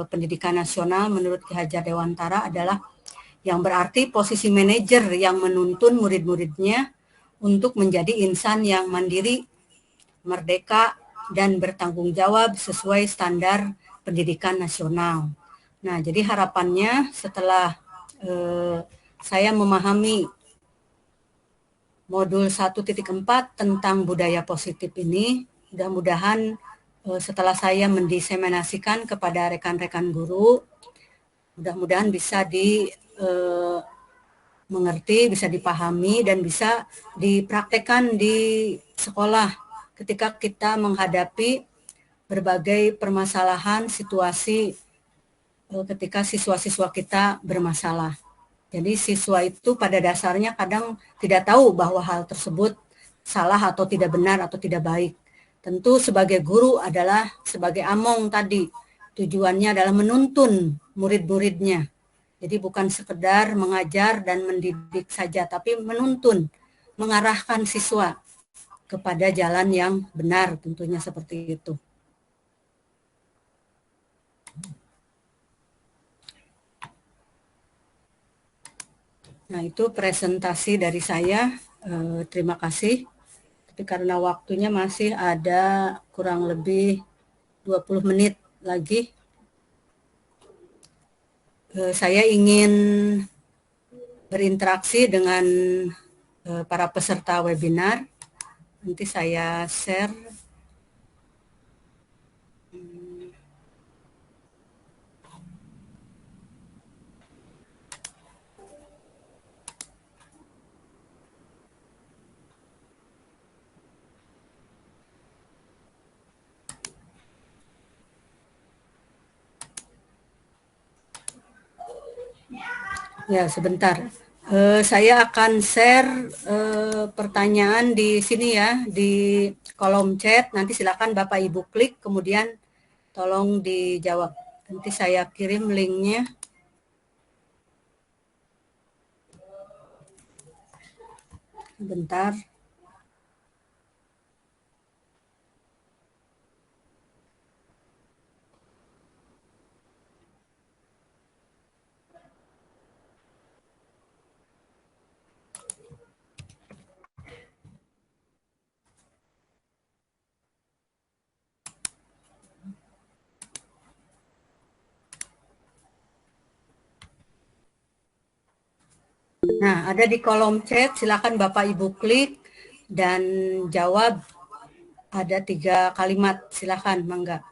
pendidikan nasional menurut Ki Hajar Dewantara adalah yang berarti posisi manajer yang menuntun murid-muridnya untuk menjadi insan yang mandiri, merdeka, dan bertanggung jawab sesuai standar pendidikan nasional. Nah, jadi harapannya setelah saya memahami modul 1.4 tentang budaya positif ini, mudah-mudahan setelah saya mendiseminasikan kepada rekan-rekan guru, mudah-mudahan bisa mengerti, bisa dipahami, dan bisa dipraktekkan di sekolah ketika kita menghadapi berbagai permasalahan situasi ketika siswa-siswa kita bermasalah. Jadi siswa itu pada dasarnya kadang tidak tahu bahwa hal tersebut salah atau tidak benar atau tidak baik. Tentu sebagai guru adalah sebagai among tadi, tujuannya adalah menuntun murid-muridnya. Jadi bukan sekedar mengajar dan mendidik saja, tapi menuntun, mengarahkan siswa kepada jalan yang benar, tentunya seperti itu. Nah, itu presentasi dari saya. Terima kasih. Tapi karena waktunya masih ada kurang lebih 20 menit lagi, saya ingin berinteraksi dengan para peserta webinar. Nanti saya share. Ya, sebentar. Saya akan share pertanyaan di sini ya, di kolom chat. Nanti silakan Bapak Ibu klik, kemudian tolong dijawab. Nanti saya kirim linknya. Bentar. Nah, ada di kolom chat, silakan Bapak Ibu klik dan jawab. Ada 3 kalimat, silakan, mangga.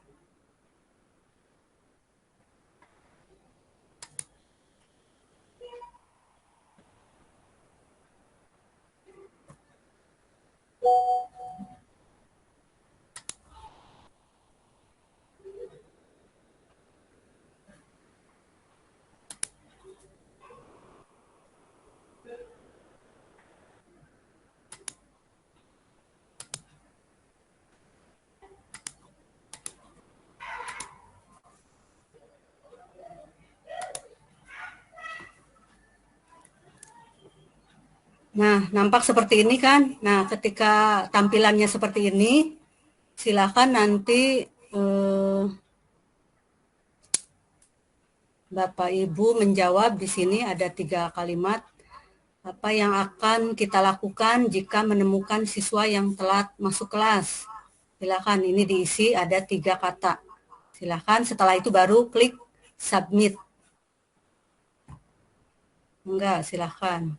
Nah, nampak seperti ini kan? Nah, ketika tampilannya seperti ini, silakan nanti Bapak Ibu menjawab. Di sini ada 3 kalimat. Apa yang akan kita lakukan jika menemukan siswa yang telat masuk kelas? Silakan, ini diisi ada 3 kata. Silakan, setelah itu baru klik submit. Enggak, silakan.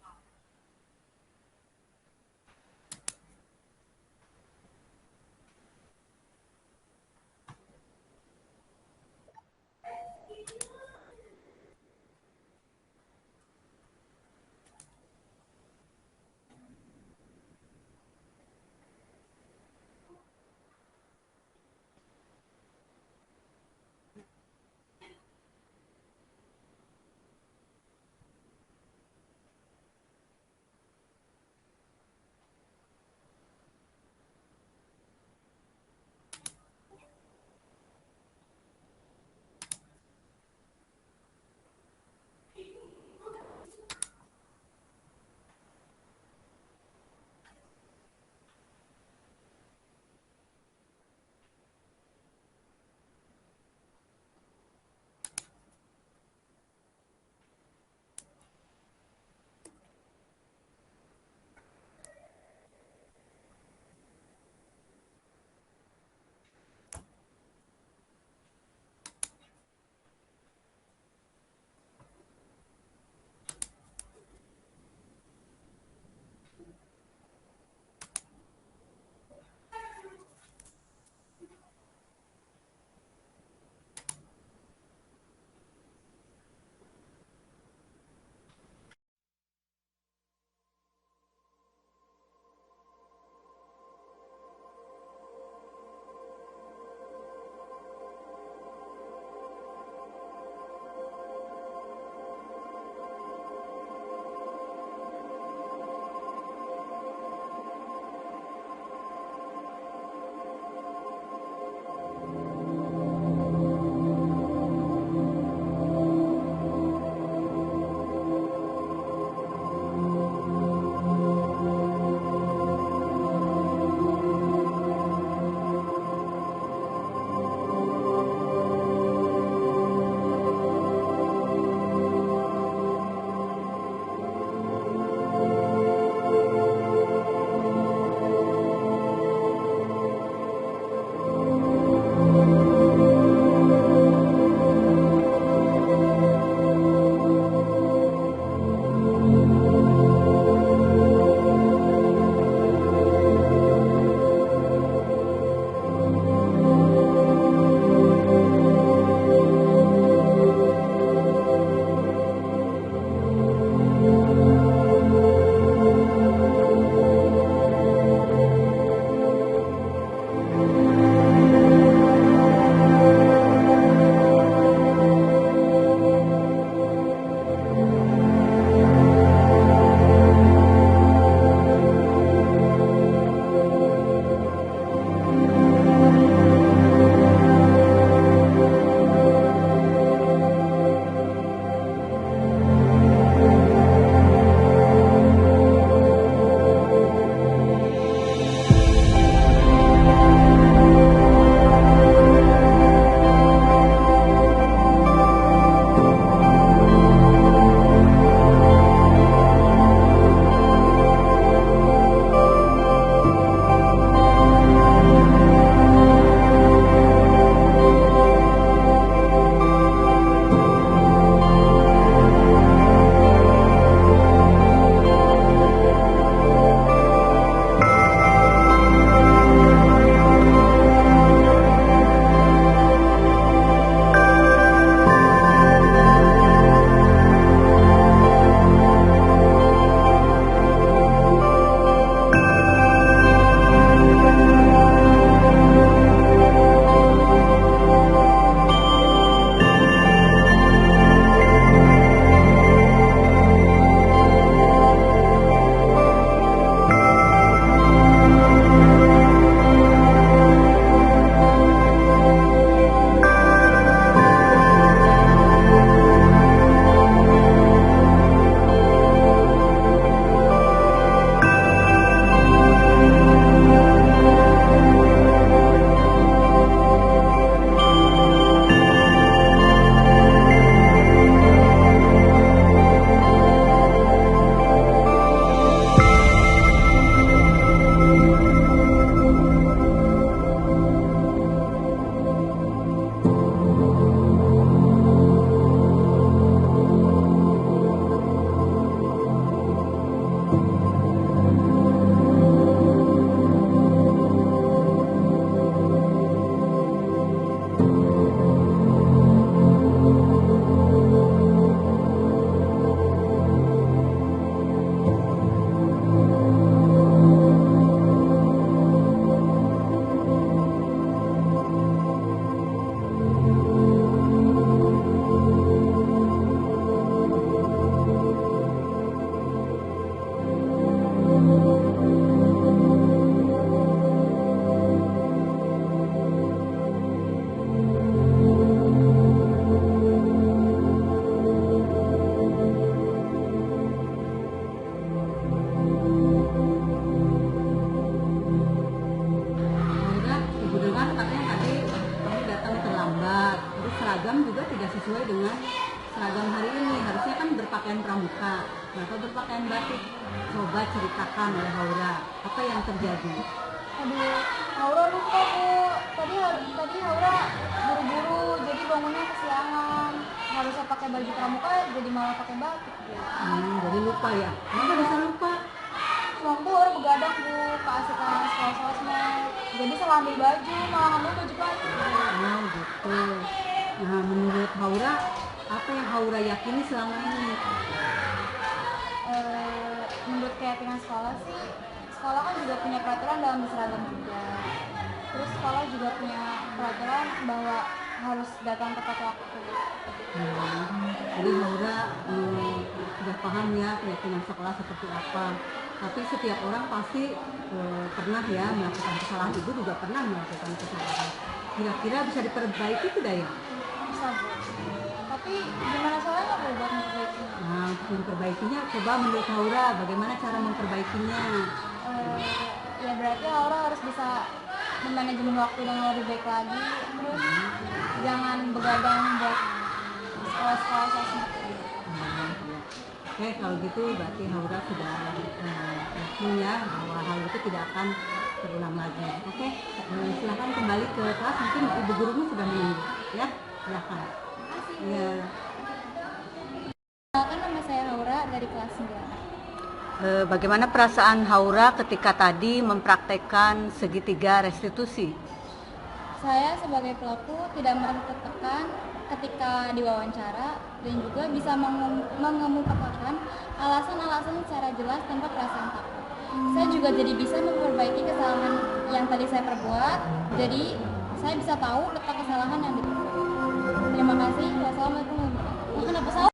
tidak sesuai dengan seragam hari ini. Harusnya kan berpakaian pramuka, atau berpakaian batik. Coba ceritakan oleh Haura, apa yang terjadi? Aduh, Haura lupa Bu. Tadi Haura buru-buru, jadi bangunnya kesiangan. Harusnya pakai baju pramuka, jadi malah pakai batik Bu. Jadi lupa ya? Kenapa bisa lupa? Waktu Haura begadang Bu, keasikan sekolah sosmed. Jadi salah ambil baju, malah ngambil baju batik Bu. Oh gitu. Nah, menurut Haura, apa yang Haura yakini selama ini? Menurut keyakinan sekolah sih, sekolah kan juga punya peraturan dalam berseragam juga. Terus sekolah juga punya peraturan bahwa harus datang tepat waktu. Jadi Haura sudah paham ya keyakinan sekolah seperti apa. Tapi setiap orang pasti pernah ya melakukan kesalahan. Ibu juga pernah melakukan kesalahan. Kira-kira bisa diperbaiki tidak ya? Bisa Bu. Tapi gimana caranya Bu buat memperbaikinya? Nah, untuk memperbaikinya, coba menurut Haura bagaimana cara memperbaikinya? Ya berarti Haura harus bisa memanajemen waktu dengan lebih baik lagi. Terus jangan begadang buat sekolah-sekolah sosmed. Oke, kalau gitu berarti Haura sudah yakin ya bahwa hal itu tidak akan terulang lagi. Oke, silahkan kembali ke kelas, mungkin ibu gurumu sudah menunggu ya, silahkan. Ya. Kan nama saya Haura dari kelas 9. Bagaimana perasaan Haura ketika tadi mempraktekkan segitiga restitusi? Saya sebagai pelaku tidak merasa tertekan ketika diwawancara dan juga bisa mengemukakan alasan-alasan secara jelas tanpa perasaan takut. Saya juga jadi bisa memperbaiki kesalahan yang tadi saya perbuat, jadi saya bisa tahu letak kesalahan yang diperbuat. Terima kasih. Wassalamualaikum warahmatullahi wabarakatuh. Kenapa salah?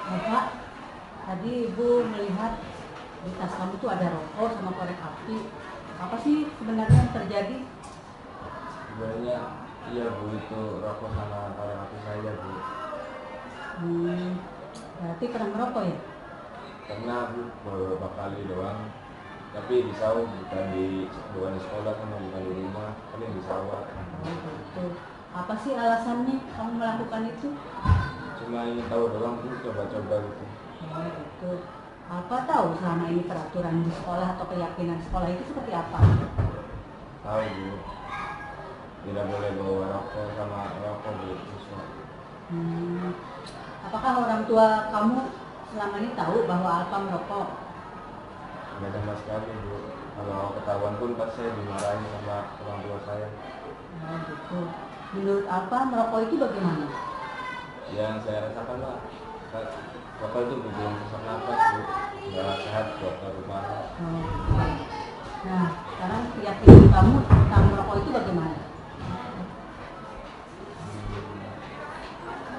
Bapak, tadi Ibu melihat di tas kamu tuh ada rokok sama korek api. Apa sih sebenarnya yang terjadi? Sebenarnya iya Bu, itu rokok sama korek api saya Bu. Berarti pernah merokok ya? Karena Bu beberapa kali doang, tapi di sawah bukan di sekolah sama bukan di rumah, paling di sawah. Oh gitu. Apa sih alasannya kamu melakukan itu? Cuma ingin tahu doang Bu, coba-coba gitu. Oh gitu. Apa tahu selama ini peraturan di sekolah atau keyakinan sekolah itu seperti apa? Tahu Bu, tidak boleh bawa rokok sama rokok Bu. Apakah orang tua kamu selama ini tahu bahwa Alfa merokok? Tidak sama sekali Bu. Kalau ketahuan pun pas saya dimarahin sama orang tua saya. Oh gitu. Menurut Alfa merokok itu bagaimana? yang saya rasakan Pak, Bapak itu belum sesak nafas Bu, nggak sehat buat rumah. Nah, sekarang keyakinan kamu tentang merokok itu bagaimana?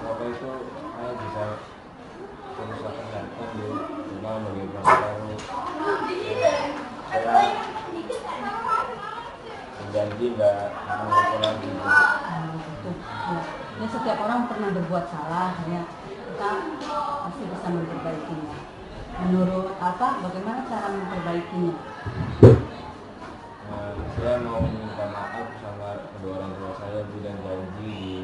Bapak itu bisa merusak kesehatan di rumah bagi baru. Saya berjanji nggak akan merokok lagi. Ya, setiap orang pernah berbuat salah, ya kita pasti bisa memperbaikinya. Menurut apa? Bagaimana cara memperbaikinya? Saya mau minta maaf sama kedua orang tua saya Bu, dan janji di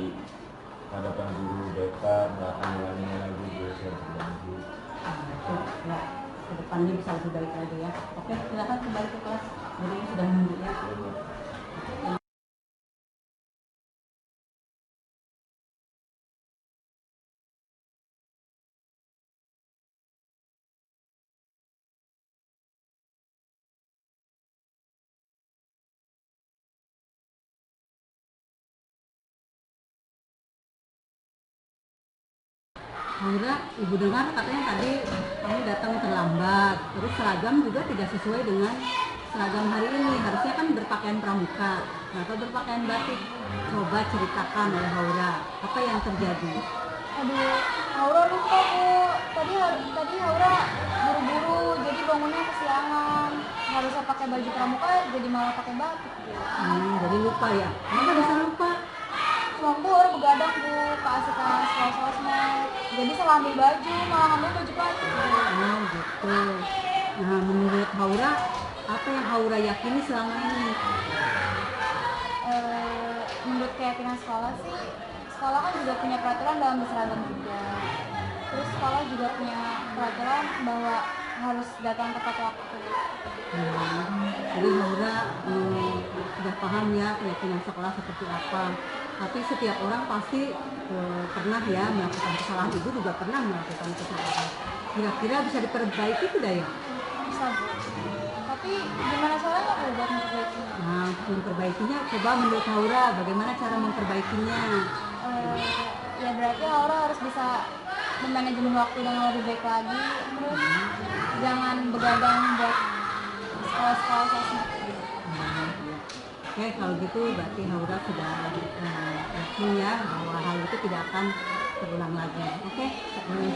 hadapan guru BK nggak akan mengulanginya lagi Bu, saya berjanji. Ya, ke depannya bisa lebih baik lagi ya. Oke, silakan kembali ke kelas. Jadi sudah menunggu ya. Aura, ibu dengar katanya tadi kamu datang terlambat, terus seragam juga tidak sesuai dengan seragam hari ini. Harusnya kan berpakaian pramuka, atau berpakaian batik. Coba ceritakan oleh Aura, apa yang terjadi? Aduh, Aura lupa Bu. Tadi Aura buru-buru, jadi bangunnya kesiangan. Harusnya pakai baju pramuka, jadi malah pakai batik. Jadi lupa ya? Kenapa bisa lupa? Waktu Aura begadang Bu, keasikan scroll sosmed. Jadi salah ambil baju, malah ambil baju plastik. Oh gitu. Nah, menurut Aura, apa yang Aura yakini selama ini? Menurut keyakinan sekolah sih, sekolah kan juga punya peraturan dalam berseragam juga. Terus sekolah juga punya peraturan bahwa harus datang tepat waktu. Jadi Aura sudah paham ya keyakinan sekolah seperti apa. Tapi setiap orang pasti pernah ya melakukan kesalahan. Ibu juga pernah melakukan kesalahan. Kira-kira bisa diperbaiki tidak ya? Bisa Bu. Tapi gimana caranya Bu buat memperbaikinya? Nah, memperbaikinya coba menurut Aura bagaimana cara memperbaikinya? Ya berarti Aura harus bisa memanajemen waktu dengan lebih baik lagi. Terus jangan begadang buat sekolah-sekolah sosmed. Oke, kalau gitu berarti Aura sudah yakin ya bahwa hal itu tidak akan terulang lagi. Oke,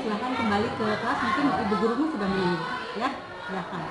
silakan kembali ke kelas, mungkin ibu gurumu sudah menunggu ya, silakan.